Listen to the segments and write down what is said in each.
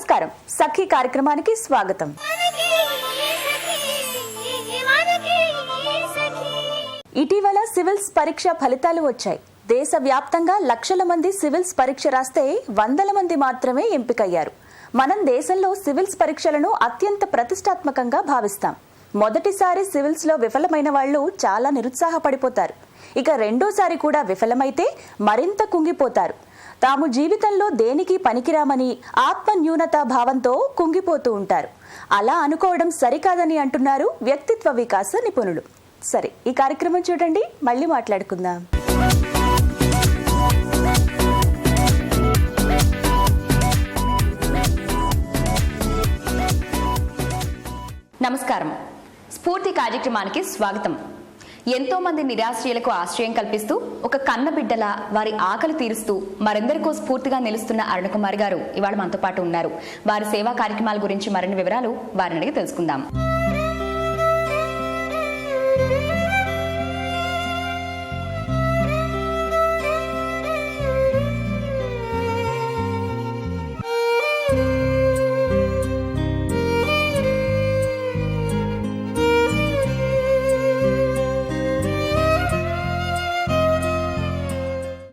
నమస్కారం, సఖీ కార్యక్రమానికి స్వాగతం. ఇటీవల సివిల్స్ పరీక్ష ఫలితాలు వచ్చాయి. దేశవ్యాప్తంగా లక్షల మంది సివిల్స్ పరీక్ష రాస్తే వందల మంది మాత్రమే ఎంపికయ్యారు. మనం దేశంలో సివిల్స్ పరీక్షలను అత్యంత ప్రతిష్టాత్మకంగా భావిస్తాం. మొదటిసారి సివిల్స్ లో విఫలమైన వాళ్ళు చాలా నిరుత్సాహపడిపోతారు. ఇక రెండోసారి కూడా విఫలమైతే మరింత కుంగిపోతారు. తాము జీవితంలో దేనికి పనికిరామని ఆత్మ న్యూనతా భావంతో కుంగిపోతూ ఉంటారు. అలా అనుకోవడం సరికాదని అంటున్నారు వ్యక్తిత్వ వికాస నిపుణులు. సరే, ఈ కార్యక్రమం చూడండి, మళ్ళీ మాట్లాడుకుందాం. నమస్కారం, స్ఫూర్తి కార్యక్రమానికి స్వాగతం. ఎంతో మంది నిరాశ్రయులకు ఆశ్రయం కల్పిస్తూ ఒక కన్నబిడ్డల వారి ఆకలి తీరుస్తూ మరెందరికో స్ఫూర్తిగా నిలుస్తున్న అరుణకుమారి గారు ఇవాళ మనతో పాటు ఉన్నారు. వారి సేవా కార్యక్రమాల గురించి మరిన్ని వివరాలు వారిని అడిగి తెలుసుకుందాం.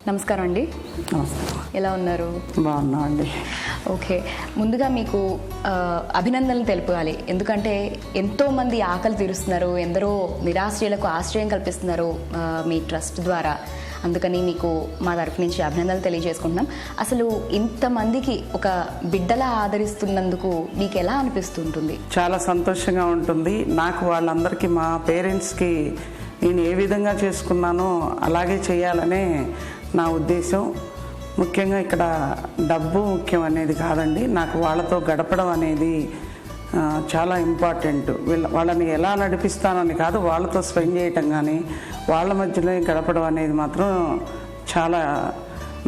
నమస్కారం అండి. ఎలా ఉన్నారు? బాగున్నా అండి. ఓకే, ముందుగా మీకు అభినందనలు తెలుపాలి. ఎందుకంటే ఎంతో మంది ఆకలి తీరుస్తున్నారు, ఎందరో నిరాశ్రయులకు ఆశ్రయం కల్పిస్తున్నారు మీ ట్రస్ట్ ద్వారా. అందుకని మీకు మా తరఫు నుంచి అభినందనలు తెలియజేసుకుంటున్నాం. అసలు ఇంతమందికి ఒక బిడ్డలా ఆదరిస్తున్నందుకు మీకు ఎలా అనిపిస్తుంటుంది? చాలా సంతోషంగా ఉంటుంది. నాకు వాళ్ళందరికీ, మా పేరెంట్స్కి నేను ఏ విధంగా చేసుకున్నానో అలాగే చేయాలనే నా ఉద్దేశం. ముఖ్యంగా ఇక్కడ డబ్బు ముఖ్యం అనేది కాదండి, నాకు వాళ్ళతో గడపడం అనేది చాలా ఇంపార్టెంట్. వాళ్ళని ఎలా నడిపిస్తానని కాదు, వాళ్ళతో స్పెండ్ చేయటం కానీ వాళ్ళ మధ్యలో గడపడం అనేది మాత్రం చాలా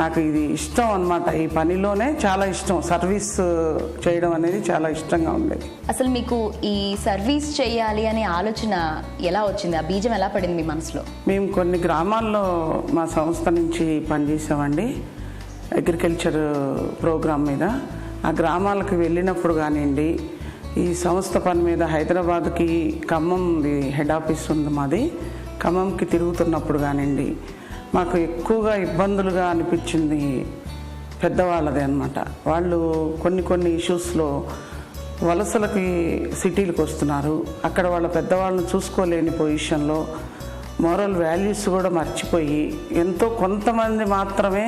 నాకు ఇది ఇష్టం అన్నమాట. ఈ పనిలోనే చాలా ఇష్టం, సర్వీస్ చేయడం అనేది చాలా ఇష్టంగా ఉండేది. అసలు మీకు ఈ సర్వీస్ చేయాలి అనే ఆలోచన ఎలా వచ్చింది? ఆ బీజం ఎలా పడింది మీ మనసులో? మేము కొన్ని గ్రామాల్లో మా సంస్థ నుంచి పనిచేసామండి, అగ్రికల్చర్ ప్రోగ్రామ్ మీద. ఆ గ్రామాలకు వెళ్ళినప్పుడు కానివ్వండి, ఈ సంస్థ పని మీద హైదరాబాద్కి, ఖమ్మం హెడ్ ఆఫీస్ ఉంది మాది, ఖమ్మంకి తిరుగుతున్నప్పుడు కానివ్వండి, మాకు ఎక్కువగా ఇబ్బందులుగా అనిపించింది పెద్దవాళ్ళదే అన్నమాట. వాళ్ళు కొన్ని ఇష్యూస్లో వలసలకి సిటీలకు వస్తున్నారు. అక్కడ వాళ్ళ పెద్దవాళ్ళని చూసుకోలేని పొజిషన్లో మోరల్ వాల్యూస్ కూడా మర్చిపోయి, ఎంతో కొంతమంది మాత్రమే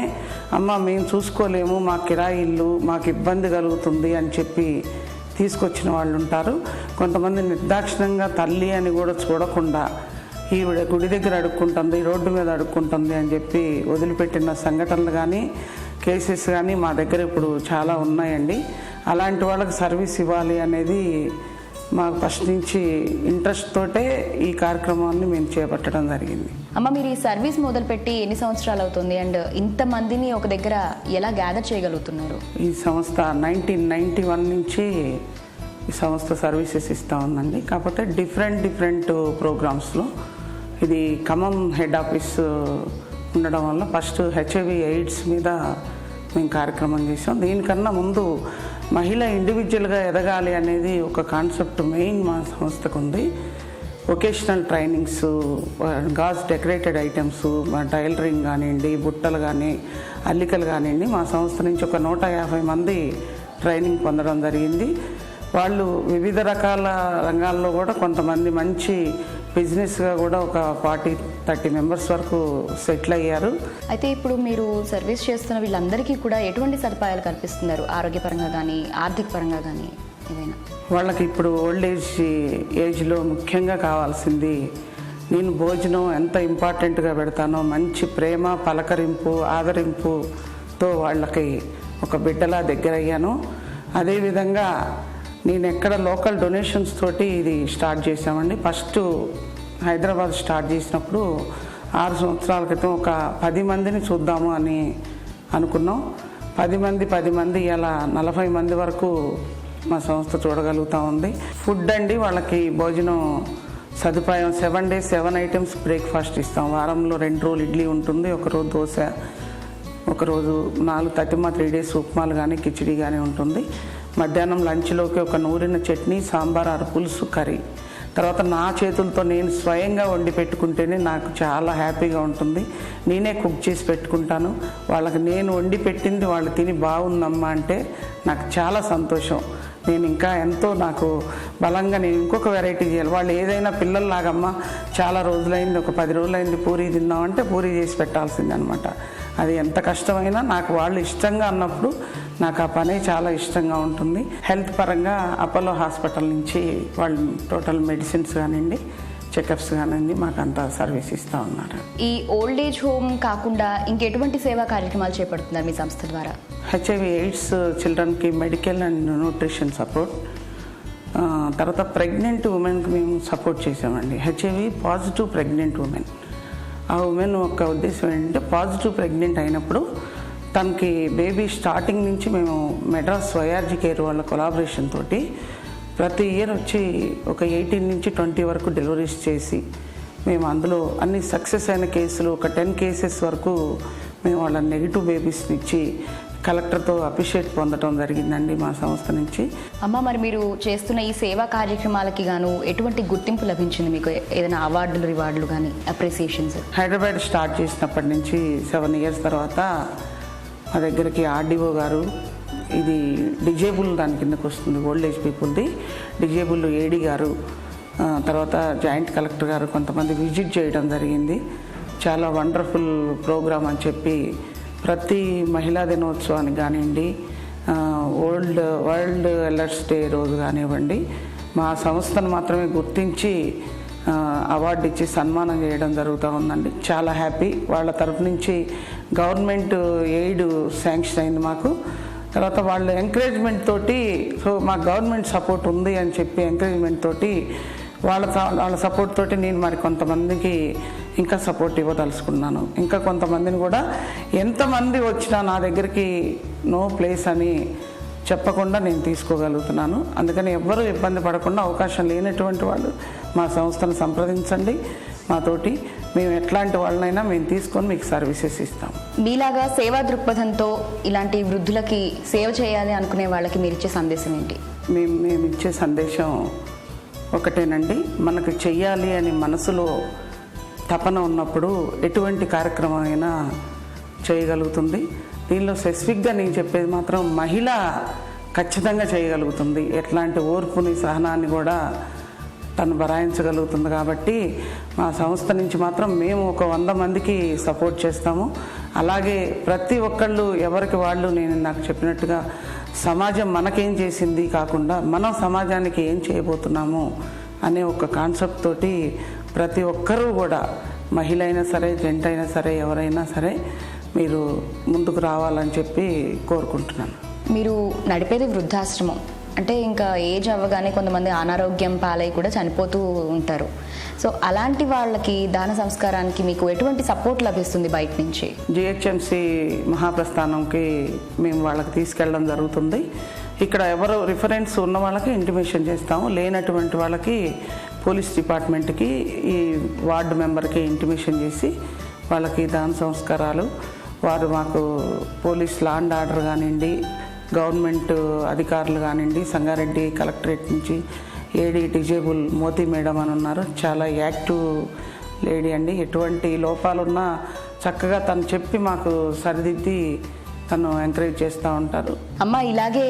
అమ్మ మేము చూసుకోలేము, మా కిరాయి ఇల్లు, మాకు ఇబ్బంది కలుగుతుంది అని చెప్పి తీసుకొచ్చిన వాళ్ళు ఉంటారు. కొంతమంది నిర్దాక్షిణ్యంగా తల్లి అని కూడా చూడకుండా ఈవిడ గుడి దగ్గర అడుక్కుంటుంది, రోడ్డు మీద అడుక్కుంటుంది అని చెప్పి వదిలిపెట్టిన సంఘటనలు కానీ కేసెస్ కానీ మా దగ్గర ఇప్పుడు చాలా ఉన్నాయండి. అలాంటి వాళ్ళకి సర్వీస్ ఇవ్వాలి అనేది మాకు ఫస్ట్ నుంచి ఇంట్రెస్ట్ తోటే ఈ కార్యక్రమాన్ని మేము చేపట్టడం జరిగింది. అమ్మ, మీరు ఈ సర్వీస్ మొదలుపెట్టి ఎన్ని సంవత్సరాలు అవుతుంది అండ్ ఇంతమందిని ఒక దగ్గర ఎలా గ్యాదర్ చేయగలుగుతున్నారు? ఈ సంస్థ 1991 నుంచి ఈ సంస్థ సర్వీసెస్ ఇస్తూ ఉందండి. కాకపోతే డిఫరెంట్ ప్రోగ్రామ్స్లో ఇది ఖమ్మం హెడ్ ఆఫీస్ ఉండడం వల్ల ఫస్ట్ HIV AIDS మీద మేము కార్యక్రమం చేసాం. దీనికన్నా ముందు మహిళ ఇండివిజువల్గా ఎదగాలి అనేది ఒక కాన్సెప్ట్ మెయిన్ మా సంస్థకు ఉంది. Vocational trainings, gauge decorated items, tailoring కానివ్వండి, బుట్టలు కానీ, అల్లికలు కానివ్వండి, మా సంస్థ నుంచి ఒక 150 మంది ట్రైనింగ్ పొందడం జరిగింది. వాళ్ళు వివిధ రకాల రంగాల్లో కూడా కొంతమంది మంచి బిజినెస్గా కూడా ఒక 40-30 మెంబర్స్ వరకు సెటిల్ అయ్యారు. అయితే ఇప్పుడు మీరు సర్వీస్ చేస్తున్న వీళ్ళందరికీ కూడా ఎటువంటి సదుపాయాలు కల్పిస్తున్నారు? ఆరోగ్యపరంగా కానీ, ఆర్థిక పరంగా కానీ ఏదైనా? వాళ్ళకి ఇప్పుడు ఓల్డ్ ఏజ్లో ముఖ్యంగా కావాల్సింది, నేను భోజనం ఎంత ఇంపార్టెంట్గా పెడతానో, మంచి ప్రేమ, పలకరింపు, ఆదరింపుతో వాళ్ళకి ఒక బిడ్డలా దగ్గరయ్యాను. అదేవిధంగా నేను ఎక్కడ లోకల్ డొనేషన్స్ తోటి ఇది స్టార్ట్ చేసామండి. ఫస్ట్ హైదరాబాద్ స్టార్ట్ చేసినప్పుడు 6 సంవత్సరాల క్రితం ఒక 10 మందిని చూద్దాము అని అనుకున్నాం. 10 మంది ఇలా 40 మంది వరకు మా సంస్థ చూడగలుగుతూ ఉంది. ఫుడ్ అండి, వాళ్ళకి భోజనం సదుపాయం 7 days 7 items బ్రేక్ఫాస్ట్ ఇస్తాం. వారంలో 2 రోజులు ఇడ్లీ ఉంటుంది, ఒకరోజు దోశ, ఒకరోజు 4 3 days ఉప్మాలు కానీ కిచిడి కానీ ఉంటుంది. మధ్యాహ్నం లంచ్లోకి ఒక నూరిన చట్నీ, సాంబార్, పులుసు, కర్రీ. తర్వాత నా చేతులతో నేను స్వయంగా వండి పెట్టుకుంటేనే నాకు చాలా హ్యాపీగా ఉంటుంది. నేనే కుక్ చేసి పెట్టుకుంటాను. వాళ్ళకి నేను వండి పెట్టింది వాళ్ళు తిని బాగుందమ్మా అంటే నాకు చాలా సంతోషం. నేను ఇంకా ఎంతో నాకు బలంగా నేను ఇంకొక వెరైటీ చేయాలి. వాళ్ళు ఏదైనా పిల్లల్లాగమ్మా చాలా రోజులైంది, ఒక 10 రోజులైంది పూరీ తిన్నామంటే పూరీ చేసి పెట్టాల్సిందనమాట. అది ఎంత కష్టమైనా నాకు వాళ్ళు ఇష్టంగా అన్నప్పుడు నాకు ఆ పనే చాలా ఇష్టంగా ఉంటుంది. హెల్త్ పరంగా అపోలో హాస్పిటల్ నుంచి వాళ్ళు టోటల్ మెడిసిన్స్ కానివ్వండి, చెకప్స్ కానివ్వండి మాకు అంతా సర్వీస్ ఇస్తూ ఉన్నారు. ఈ ఓల్డ్ ఏజ్ హోమ్ కాకుండా ఇంకెటువంటి సేవా కార్యక్రమాలు చేపడుతున్నారు మీ సంస్థ ద్వారా? HIV/AIDS చిల్డ్రన్కి మెడికల్ అండ్ న్యూట్రిషన్ సపోర్ట్, తర్వాత ప్రెగ్నెంట్ ఉమెన్కి మేము సపోర్ట్ చేసామండి. HIV positive pregnant women. ఆ ఉమెన్ ఒక ఉద్దేశం ఏంటంటే పాజిటివ్ ప్రెగ్నెంట్ అయినప్పుడు తనకి బేబీ స్టార్టింగ్ నుంచి మేము మెడ్రాస్ వైఆర్జీ కేర్ వాళ్ళ కొలాబరేషన్ తోటి ప్రతి ఇయర్ వచ్చి ఒక 18 నుంచి 20 వరకు డెలివరీస్ చేసి మేము అందులో అన్ని సక్సెస్ అయిన కేసులు ఒక 10 కేసెస్ వరకు మేము వాళ్ళ నెగిటివ్ బేబీస్ని ఇచ్చి కలెక్టర్తో అప్రిషియేట్ పొందడం జరిగిందండి మా సంస్థ నుంచి. అమ్మ, మరి మీరు చేస్తున్న ఈ సేవా కార్యక్రమాలకి గాను ఎటువంటి గుర్తింపు లభించింది మీకు? ఏదైనా అవార్డులు, రివార్డులు కానీ, అప్రిసియేషన్స్? హైదరాబాద్ స్టార్ట్ చేసినప్పటి నుంచి 7 ఇయర్స్ తర్వాత మా దగ్గరికి ఆర్డీఓ గారు, ఇది డిజేబుల్ దాని కిందకు వస్తుంది, ఓల్డ్ ఏజ్ పీపుల్ది, డిజేబుల్ ఏడీ గారు, తర్వాత జాయింట్ కలెక్టర్ గారు కొంతమంది విజిట్ చేయడం జరిగింది. చాలా వండర్ఫుల్ ప్రోగ్రామ్ అని చెప్పి ప్రతి మహిళా దినోత్సవానికి కానివ్వండి, వరల్డ్ ఎల్డర్స్ డే రోజు కానివ్వండి, మా సంస్థను మాత్రమే గుర్తించి అవార్డు ఇచ్చి సన్మానం చేయడం జరుగుతూ ఉందండి. చాలా హ్యాపీ. వాళ్ళ తరపు నుంచి గవర్నమెంట్ ఎయిడ్ శాంక్షన్ అయింది మాకు. తర్వాత వాళ్ళ ఎంకరేజ్మెంట్ తోటి, సో మాకు గవర్నమెంట్ సపోర్ట్ ఉంది అని చెప్పి ఎంకరేజ్మెంట్ తోటి వాళ్ళ సపోర్ట్ తోటి నేను మరి కొంతమందికి ఇంకా సపోర్ట్ ఇవ్వదలుచుకున్నాను. ఇంకా కొంతమందిని కూడా ఎంతమంది వచ్చినా నా దగ్గరికి నో ప్లేస్ అని చెప్పకుండా నేను తీసుకోగలుగుతున్నాను. అందుకని ఎవ్వరూ ఇబ్బంది పడకుండా అవకాశం లేనటువంటి వాళ్ళు మా సంస్థను సంప్రదించండి. మాతోటి మేము ఎట్లాంటి వాళ్ళనైనా మేము తీసుకొని మీకు సర్వీసెస్ ఇస్తాం. మీలాగా సేవా దృక్పథంతో ఇలాంటి వృద్ధులకి సేవ చేయాలి అనుకునే వాళ్ళకి మీరు ఇచ్చే సందేశం ఏంటి? మేము ఇచ్చే సందేశం ఒకటేనండి, మనకు చెయ్యాలి అని మనసులో తపన ఉన్నప్పుడు ఎటువంటి కార్యక్రమం అయినా చేయగలుగుతుంది. దీనిలో స్పెసిఫిక్గా నేను చెప్పేది మాత్రం మహిళ ఖచ్చితంగా చేయగలుగుతుంది. ఎట్లాంటి ఓర్పుని, సహనాన్ని కూడా తను బరాయించగలుగుతుంది. కాబట్టి మా సంస్థ నుంచి మాత్రం మేము ఒక 100 మందికి సపోర్ట్ చేస్తాము. అలాగే ప్రతి ఒక్కళ్ళు ఎవరికి వాళ్ళు, నేను నాకు చెప్పినట్టుగా సమాజం మనకేం చేసింది కాకుండా మనం సమాజానికి ఏం చేయబోతున్నాము అనే ఒక కాన్సెప్ట్ తోటి ప్రతి ఒక్కరూ కూడా, మహిళ అయినా సరే, జెంట్ అయినా సరే, ఎవరైనా సరే మీరు ముందుకు రావాలని చెప్పి కోరుకుంటున్నాను. మీరు నడిపేది వృద్ధాశ్రమం అంటే ఇంకా ఏజ్ అవ్వగానే కొంతమంది అనారోగ్యం పాలై కూడా చనిపోతూ ఉంటారు. సో అలాంటి వాళ్ళకి దాన సంస్కారానికి మీకు ఎటువంటి సపోర్ట్ లభిస్తుంది బయట నుంచి? GHMC మహాప్రస్థానంకి మేము వాళ్ళకి తీసుకెళ్ళడం జరుగుతుంది. ఇక్కడ ఎవరు రిఫరెన్స్ ఉన్న వాళ్ళకి ఇంటిమేషన్ చేస్తాము. లేనటువంటి వాళ్ళకి పోలీస్ డిపార్ట్మెంట్కి, ఈ వార్డు మెంబర్కి ఇంటిమేషన్ చేసి వాళ్ళకి దాన సంస్కారాలు, వారు మాకు పోలీస్ లా అండ్ ఆర్డర్ కానివ్వండి, గవర్నమెంట్ అధికారులు కానివ్వండి, సంగారెడ్డి కలెక్టరేట్ నుంచి ఏడీ డిజేబుల్ మోతీ మేడం అని ఉన్నారు. చాలా యాక్టివ్ లేడీ అండి. ఎటువంటి లోపాలున్నా చక్కగా తను చెప్పి మాకు సరిదిద్ది తను ఎంకరేజ్ చేస్తూ ఉంటారు. అమ్మ, ఇలాగే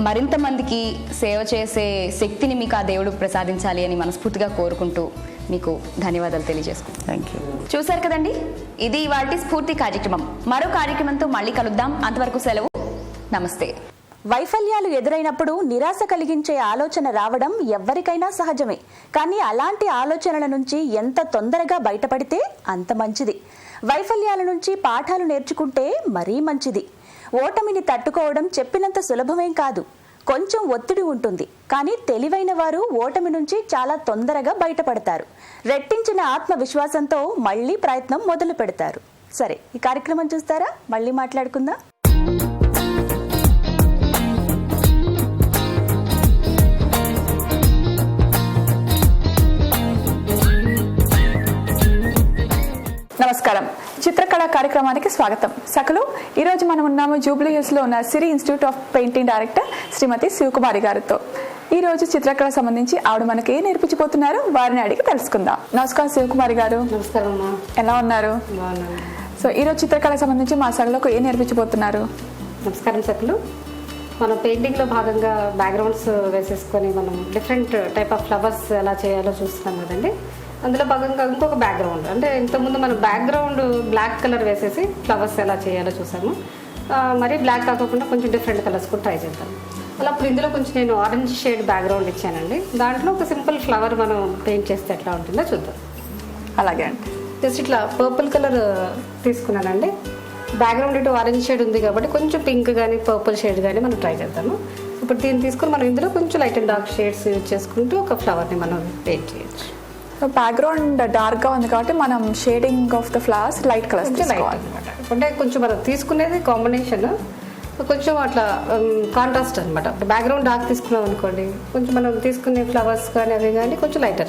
మరింత మందికి సేవ చేసే శక్తిని మీకు ఆ దేవుడు ప్రసాదించాలి అని మనస్ఫూర్తిగా కోరుకుంటూ మీకు ధన్యవాదాలు తెలియజేసుకుంటాను. Thank you. చూశారు కదండి, ఇది ఇవాల్టి స్ఫూర్తి కార్యక్రమం. మరో కార్యక్రమంతో మళ్ళీ కలుద్దాం. అంతవరకు సెలవు. నమస్తే. వైఫల్యాలు ఎదురైనప్పుడు నిరాశ కలిగించే ఆలోచన రావడం ఎవ్వరికైనా సహజమే. కానీ అలాంటి ఆలోచనల నుంచి ఎంత తొందరగా బయటపడితే అంత మంచిది. వైఫల్యాల నుంచి పాఠాలు నేర్చుకుంటే మరీ మంచిది. ఓటమిని తట్టుకోవడం చెప్పినంత సులభమేం కాదు. కొంచెం ఒత్తిడి ఉంటుంది. కానీ తెలివైన వారు ఓటమి నుంచి చాలా తొందరగా బయటపడతారు. రెట్టించిన ఆత్మవిశ్వాసంతో మళ్ళీ ప్రయత్నం మొదలు పెడతారు. సరే, ఈ కార్యక్రమం చూస్తారా? మళ్ళీ మాట్లాడుకుందాం. నమస్కారం. చిత్రకళ కార్యక్రమానికి స్వాగతం. సకలు ఈరోజు మనం ఉన్నాము జూబ్లీ హిల్స్ లో ఉన్న సిరి ఇన్స్టిట్యూట్ ఆఫ్ పెయింటింగ్ డైరెక్టర్ శ్రీమతి శివకుమారి గారితో. ఈ రోజు చిత్రకళ సంబంధించి ఆవిడ మనకి ఏ నేర్పించబోతున్నారు వారిని అడిగి తెలుసుకుందాం. నమస్కారం శివకుమారి గారు. నమస్కారం అమ్మా. ఎలా ఉన్నారు? బాగున్నాను. సో ఈ రోజు చిత్రకళ సంబంధించి మా సగలకు ఏ నేర్పించబోతున్నారు? నమస్కారం సకులు. మనం పెయింటింగ్లో భాగంగా బ్యాక్గ్రౌండ్స్ వేసేసుకొని మనం డిఫరెంట్ టైప్ ఆఫ్ ఫ్లవర్స్ ఎలా చేయాలో చూస్తున్నాం కదండి. అందులో భాగంగా ఇంకొక బ్యాక్గ్రౌండ్ అంటే ఇంతకుముందు మనం బ్యాక్గ్రౌండ్ బ్లాక్ కలర్ వేసేసి ఫ్లవర్స్ ఎలా చేయాలో చూసాము. మరి బ్లాక్ కాకుండా కొంచెం డిఫరెంట్ కలర్స్ కూడా ట్రై చేద్దాం. అలా ఇప్పుడు ఇందులో కొంచెం నేను ఆరెంజ్ షేడ్ బ్యాక్గ్రౌండ్ ఇచ్చానండి. దాంట్లో ఒక సింపుల్ ఫ్లవర్ మనం పెయింట్ చేస్తే ఎట్లా ఉంటుందో చూద్దాం. అలాగే అండి. జస్ట్ ఇట్లా పర్పుల్ కలర్ తీసుకున్నానండి. బ్యాక్గ్రౌండ్ ఇటు ఆరెంజ్ షేడ్ ఉంది కాబట్టి కొంచెం పింక్ కానీ పర్పుల్ షేడ్ కానీ మనం ట్రై చేద్దాము. ఇప్పుడు దీన్ని తీసుకొని మనం ఇందులో కొంచెం light and dark shades use చేసుకుంటూ ఒక ఫ్లవర్ని మనం పెయింట్ చేయొచ్చు. సో బ్యాక్గ్రౌండ్ డార్క్ గా ఉంది కాబట్టి మనం shading of the flowers light colours కొంచెం లైట్ అనమాట. అంటే కొంచెం మనం తీసుకునేది కాంబినేషన్ కొంచెం అట్లా కాంట్రాస్ట్ అనమాట. బ్యాక్గ్రౌండ్ డార్క్ తీసుకున్నాం అనుకోండి, కొంచెం మనం తీసుకునే ఫ్లవర్స్ కానీ అవి కానీ కొంచెం లైట్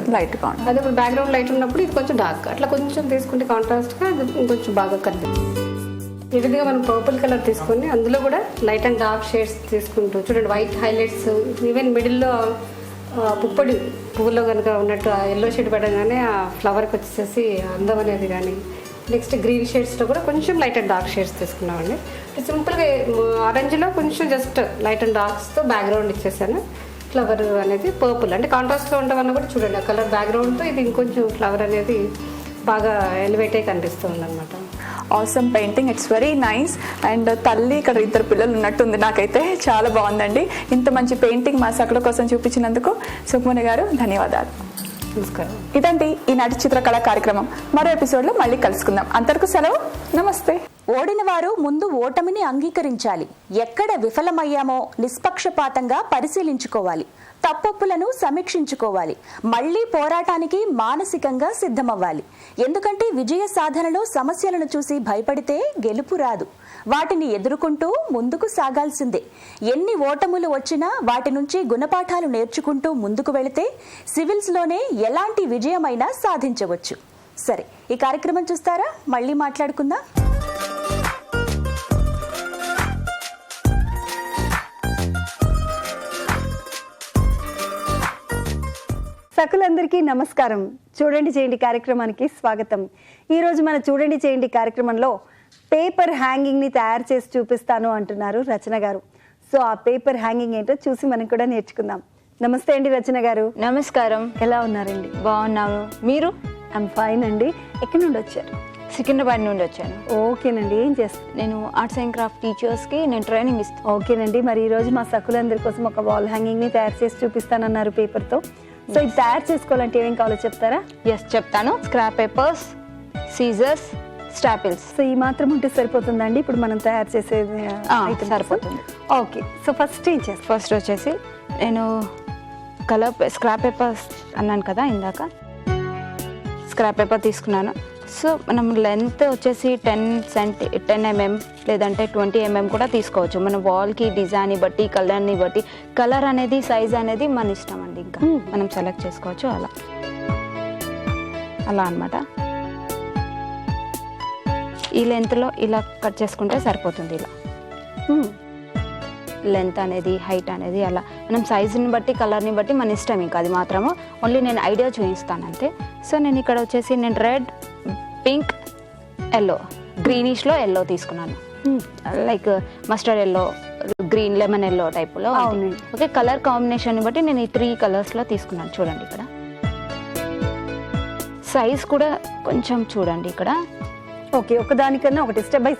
గా అదే ఇప్పుడు బ్యాక్గ్రౌండ్ లైట్ ఉన్నప్పుడు ఇది కొంచెం డార్క్, అట్లా కొంచెం తీసుకుంటే కాంట్రాస్ట్గా అది ఇంకొంచెం బాగా కనిపిస్తుంది. ఈ విధంగా మనం పర్పుల్ కలర్ తీసుకొని అందులో కూడా లైట్ అండ్ డార్క్ షేడ్స్ తీసుకుంటూ చూడండి. వైట్ హైలైట్స్ ఈవెన్ మిడిల్లో పుప్పొడి పువ్వులో కనుక ఉన్నట్టు ఆ ఎల్లో షేడ్ పడగానే ఆ ఫ్లవర్కి వచ్చేసి అందం అనేది కానీ, నెక్స్ట్ గ్రీన్ షేడ్స్లో కూడా కొంచెం లైట్ అండ్ డార్క్ షేడ్స్ తీసుకున్నామండి. సింపుల్గా ఆరెంజ్లో కొంచెం జస్ట్ లైట్ అండ్ డార్క్స్తో బ్యాక్గ్రౌండ్ ఇచ్చేసాను. ఫ్లవర్ అనేది పర్పుల్ అంటే కాంట్రాస్ట్లో ఉండడం వల్ల కూడా చూడండి ఆ కలర్ బ్యాక్గ్రౌండ్తో ఇది ఇంకొంచెం ఫ్లవర్ అనేది బాగా ఎలివేట్ అయి కనిపిస్తుంది అనమాట. Awesome painting, it's very nice. And తల్లి ఇక్కడ ఇద్దరు పిల్లలు ఉన్నట్టుంది, నాకైతే చాలా బాగుందండి. ఇంత మంచి పెయింటింగ్ మా సకల కోసం చూపించినందుకు సుకుమారి గారు ధన్యవాదాలు. నమస్కారం. ఇదండి ఈనాటి చిత్రకళ కార్యక్రమం. మరో ఎపిసోడ్లో మళ్ళీ కలుసుకుందాం. అంతవరకు సెలవు, నమస్తే. ఓడిన వారు ముందు ఓటమిని అంగీకరించాలి. ఎక్కడ విఫలమయ్యామో నిష్పక్షపాతంగా పరిశీలించుకోవాలి. తప్పొప్పులను సమీక్షించుకోవాలి. మళ్లీ పోరాటానికి మానసికంగా సిద్ధమవ్వాలి. ఎందుకంటే విజయ సాధనలో సమస్యలను చూసి భయపడితే గెలుపు రాదు. వాటిని ఎదుర్కొంటూ ముందుకు సాగాల్సిందే. ఎన్ని ఓటములు వచ్చినా వాటి నుంచి గుణపాఠాలు నేర్చుకుంటూ ముందుకు వెళితే సివిల్స్లోనే ఎలాంటి విజయమైనా సాధించవచ్చు. సరే, ఈ కార్యక్రమం చూస్తారా? మళ్ళీ మాట్లాడుకుందాం. సకులందరికీ నమస్కారం. చూడండి చేయండి కార్యక్రమానికి స్వాగతం. ఈరోజు మన చూడండి చేయండి కార్యక్రమంలో పేపర్ హ్యాంగింగ్ని తయారు చేసి చూపిస్తాను అంటున్నారు రచన గారు. సో ఆ పేపర్ హ్యాంగింగ్ ఏంటో చూసి మనం కూడా నేర్చుకుందాం. నమస్తే అండి రచన గారు. నమస్కారం. ఎలా ఉన్నారండి? బాగున్నాము. మీరు? ఐమ్ ఫైన్ అండి. ఎక్కడి నుండి వచ్చారు? సికింద్రాబాద్ నుండి వచ్చాను. ఓకేనండి. ఏం చేస్తారు? నేను ఆర్ట్స్ అండ్ క్రాఫ్ట్ టీచర్స్కి నేను ట్రైనింగ్ ఇస్తాను. ఓకేనండి. మరి ఈరోజు మా సకులందరి కోసం ఒక వాల్ హ్యాంగింగ్ని తయారు చేసి చూపిస్తానన్నారు పేపర్తో. సో ఇది తయారు చేసుకోవాలంటే ఏమేం కావాలో చెప్తారా? ఎస్, చెప్తాను. Scrap papers, scissors, staples. So ఈ మాత్రం ఉంటే సరిపోతుందండి ఇప్పుడు మనం తయారు చేసేది? సరిపోతుంది. ఓకే. సో ఫస్ట్ ఏం చేస్తాం? ఫస్ట్ వచ్చేసి నేను స్క్రాప్ పేపర్స్ అన్నాను కదా ఇందాక, స్క్రాప్ పేపర్ తీసుకున్నాను. సో మనం లెంత్ వచ్చేసి 10 mm లేదంటే 20 mm కూడా తీసుకోవచ్చు. మన వాల్కి డిజైన్ బట్టి, కలర్ని బట్టి, కలర్ అనేది సైజ్ అనేది మన ఇష్టం అండి. ఇంకా మనం సెలెక్ట్ చేసుకోవచ్చు. అలా అన్నమాట. ఈ లెంత్లో ఇలా కట్ చేసుకుంటే సరిపోతుంది. ఇలా లెంత్ అనేది, హైట్ అనేది అలా మనం సైజుని బట్టి, కలర్ని బట్టి మన ఇష్టం. ఇంకా అది మాత్రము ఓన్లీ నేను ఐడియా చూపిస్తాను అంతే. సో నేను ఇక్కడ వచ్చేసి నేను రెడ్, పింక్, ఎల్లో, గ్రీనిష్లో ఎల్లో తీసుకున్నాను. Like mustard yellow, green, lemon yellow టైపులో. ఓకే, కలర్ కాంబినేషన్ బట్టి నేను ఈ 3 కలర్స్లో తీసుకున్నాను. చూడండి ఇక్కడ సైజ్ కూడా కొంచెం చూడండి ఇక్కడ. ఓకే, ఒకదానికన్నా ఒకటి step by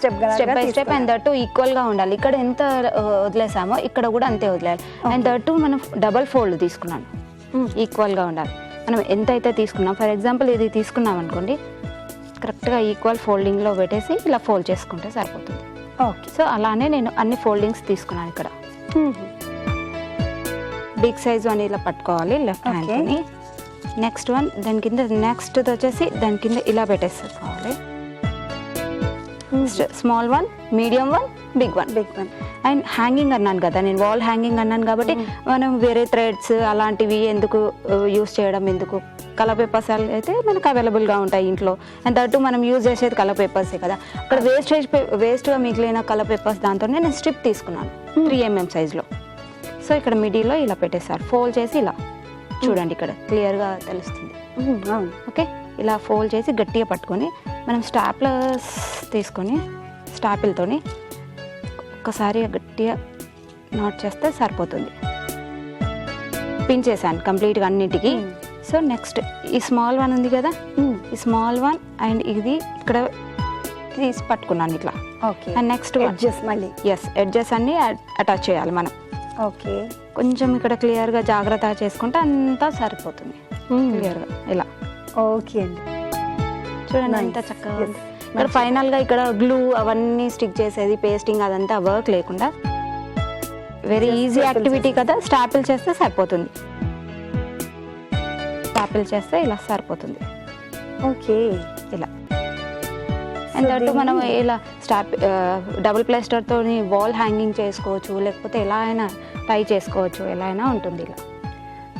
step and that ఈక్వల్గా ఉండాలి. ఇక్కడ ఎంత వదిలేసామో ఇక్కడ కూడా అంతే వదిలేయాలి. అండ్ దట్టు మనం డబల్ ఫోల్డ్ తీసుకున్నాను, ఈక్వల్గా ఉండాలి. మనం ఎంత అయితే తీసుకున్నాం, ఫర్ ఎగ్జాంపుల్ ఇది తీసుకున్నాం అనుకోండి, కరెక్ట్గా ఈక్వల్ ఫోల్డింగ్లో పెట్టేసి ఇలా ఫోల్డ్ చేసుకుంటే సరిపోతుంది. ఓకే. సో అలానే నేను అన్ని ఫోల్డింగ్స్ తీసుకున్నాను. ఇక్కడ బిగ్ సైజు అని ఇలా పట్టుకోవాలి లెఫ్ట్ హ్యాండ్ని. నెక్స్ట్ వన్ దాని కింద, నెక్స్ట్ వచ్చేసి దాని కింద ఇలా పెట్టేసుకోవాలి. Small one, medium one, big one. And hanging అన్నాను కదా, నేను వాల్ హ్యాంగింగ్ అన్నాను కాబట్టి మనం వేరే థ్రెడ్స్ అలాంటివి ఎందుకు యూస్ చేయడం, ఎందుకు కలర్ పేపర్స్ అయితే మనకు అవైలబుల్గా ఉంటాయి ఇంట్లో. అండ్ దట్టు మనం యూజ్ చేసేది కలర్ పేపర్సే కదా. అక్కడ వేస్ట్గా మిగిలిన కలర్ పేపర్స్ దాంతో నేను స్ట్రిప్ తీసుకున్నాను 3mm సైజ్లో. సో ఇక్కడ మిడిల్లో ఇలా పెట్టేశారు, ఫోల్డ్ చేసి ఇలా చూడండి, ఇక్కడ క్లియర్గా తెలుస్తుంది. ఓకే, ఇలా ఫోల్డ్ చేసి గట్టిగా పట్టుకొని మనం స్టాప్లర్స్ తీసుకొని స్టాపిల్తోని ఒక్కసారి గట్టిగా నాట్ చేస్తే సరిపోతుంది. పిన్ చేశాను కంప్లీట్గా అన్నిటికీ. సో నెక్స్ట్ ఈ స్మాల్ వన్ ఉంది కదా, ఈ స్మాల్ వన్ అండ్ ఇది ఇక్కడ తీసి పట్టుకున్నాను ఇట్లా. ఓకే, అండ్ నెక్స్ట్ ఎడ్జెస్ మళ్ళీ ఎడ్జెస్ అన్ని అటాచ్ చేయాలి మనం. ఓకే, కొంచెం ఇక్కడ క్లియర్గా జాగ్రత్త చేసుకుంటే అంతా సరిపోతుంది క్లియర్గా ఇలా. ఓకే అండి, చూడండి ఎంత చక్కగా ఉంది. ఇక్కడ ఫైనల్గా ఇక్కడ గ్లూ అవన్నీ స్టిక్ చేసేది, పేస్టింగ్ అదంతా వర్క్ లేకుండా వెరీ ఈజీ యాక్టివిటీ కదా. స్టాపిల్ చేస్తే సరిపోతుంది, స్టాపిల్ చేస్తే ఇలా సరిపోతుంది. ఓకే, ఇలా. అండ్ దట్టు మనం ఇలా డబుల్ ప్లాస్టర్తో వాల్ హ్యాంగింగ్ చేసుకోవచ్చు, లేకపోతే ఎలా అయినా టై చేసుకోవచ్చు, ఎలా అయినా ఉంటుంది ఇలా.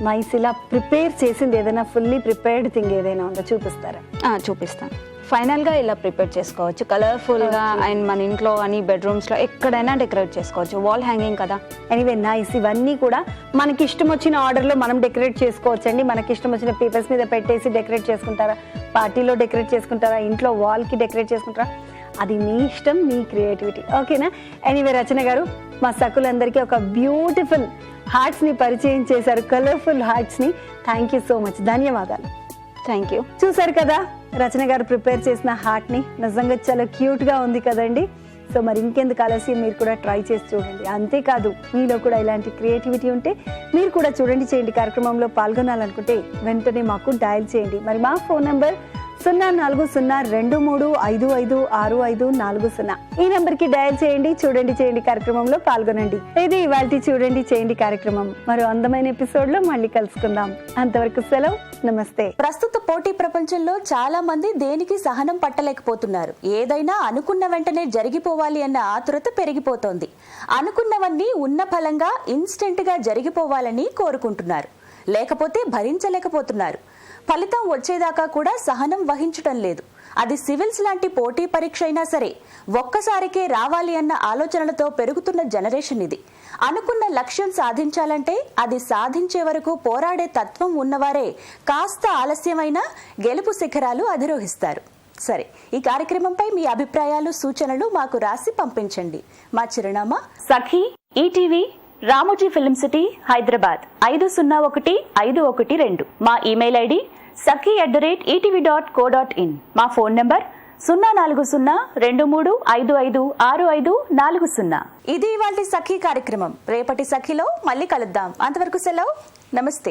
నైస్. ఇలా ప్రిపేర్ చేసింది ఏదైనా ఫుల్లీ ప్రిపేర్డ్ థింగ్ ఏదైనా ఉందో చూపిస్తారా? చూపిస్తాను. ఫైనల్గా ఇలా ప్రిపేర్ చేసుకోవచ్చు కలర్ఫుల్గా. అండ్ మన ఇంట్లో అని బెడ్రూమ్స్లో ఎక్కడైనా డెకరేట్ చేసుకోవచ్చు, వాల్ హ్యాంగింగ్ కదా. Anyway nice. ఇవన్నీ కూడా మనకి ఇష్టం వచ్చిన ఆర్డర్లో మనం డెకరేట్ చేసుకోవచ్చు అండి. మనకి ఇష్టం వచ్చిన పేపర్స్ మీద పెట్టేసి డెకరేట్ చేసుకుంటారా, పార్టీలో డెకరేట్ చేసుకుంటారా, ఇంట్లో వాల్కి డెకరేట్ చేసుకుంటారా, అది మీ ఇష్టం, మీ క్రియేటివిటీ. ఓకేనా? ఎనీవే రచన గారు, మా సకులందరికీ ఒక బ్యూటిఫుల్ హార్ట్స్ని పరిచయం చేశారు, కలర్ఫుల్ హార్ట్స్ని. థ్యాంక్ యూ సో మచ్, ధన్యవాదాలు. Thank you. చూసారు కదా రచన గారు ప్రిపేర్ చేసిన హార్ట్ని, నిజంగా చాలా క్యూట్గా ఉంది కదండి. సో మరి ఇంకెందుకు ఆలస్యం, మీరు కూడా ట్రై చేసి చూడండి. అంతేకాదు, మీలో కూడా ఇలాంటి క్రియేటివిటీ ఉంటే మీరు కూడా చూడండి చేయండి కార్యక్రమంలో పాల్గొనాలనుకుంటే వెంటనే మాకు డయల్ చేయండి. మరి మా ఫోన్ నంబర్ 040225556540. ఈ నెంబర్కి డయల్ చేయండి, చూడండి చేయండి కార్యక్రమంలో పాల్గొనండి. ఇది ఇవాల్టి చూడండి చేయండి కార్యక్రమం. మరో అందమైన ఎపిసోడ్లో మళ్ళీ కలుసుకుందాం. అంతవరకు సెలవు, నమస్తే. ప్రస్తుత పోటీ ప్రపంచంలో చాలా మంది దేనికి సహనం పట్టలేకపోతున్నారు. ఏదైనా అనుకున్న వెంటనే జరిగిపోవాలి అన్న ఆతురత పెరిగిపోతోంది. అనుకున్నవన్నీ ఉన్న ఫలంగా ఇన్స్టెంట్ గా జరిగిపోవాలని కోరుకుంటున్నారు, లేకపోతే భరించలేకపోతున్నారు. ఫలితం వచ్చేదాకా కూడా సహనం వహించటం లేదు. అది సివిల్స్ లాంటి పోటీ పరీక్ష అయినా సరే ఒక్కసారికే రావాలి అన్న ఆలోచనలతో పెరుగుతున్న జనరేషన్ ఇది. అనుకున్న లక్ష్యం సాధించాలంటే అది సాధించే వరకు పోరాడే తత్వం ఉన్నవారే కాస్త ఆలస్యమైనా గెలుపు శిఖరాలు అధిరోహిస్తారు. సరే, ఈ కార్యక్రమంపై మీ అభిప్రాయాలు, సూచనలు మాకు రాసి పంపించండి. మా చిరునామా Sakhi, ETV, Ramoji film city, Hyderabad 501-512. మా ఇమెయిల్ ఐడి sakhi@etv.co.in. మా ఫోన్ నంబర్ 0402355640. ఇది ఇవాల్టి సఖీ కార్యక్రమం. రేపటి సఖీలో మళ్ళీ కలుద్దాం. అంతవరకు సెలవు, నమస్తే.